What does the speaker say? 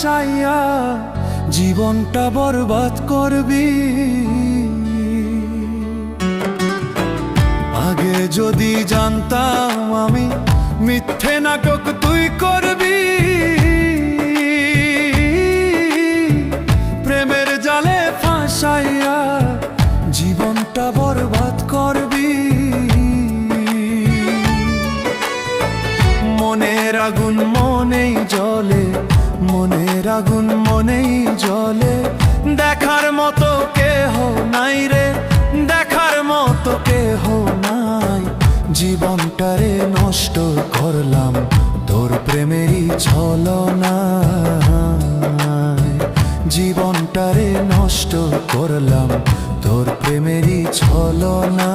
ফাঁসাইয়া জীবনটা বরবাদ করবি। আগে যদি জানতাম আমি মিথ্যে নাটক তুই করবি, প্রেমের জালে ফাঁসাইয়া জীবনটা বরবাদ করবি। মনের আগুন মনেই জ্বলে, মনের আগুন মনেই জ্বলে, দেখার মতো কেহ নাই রে, দেখার মতো কেহ নাই। জীবনটারে নষ্ট করলাম তোর প্রেমেরই ছলনায়, জীবনটারে নষ্ট করলাম তোর প্রেমেরই ছলনা।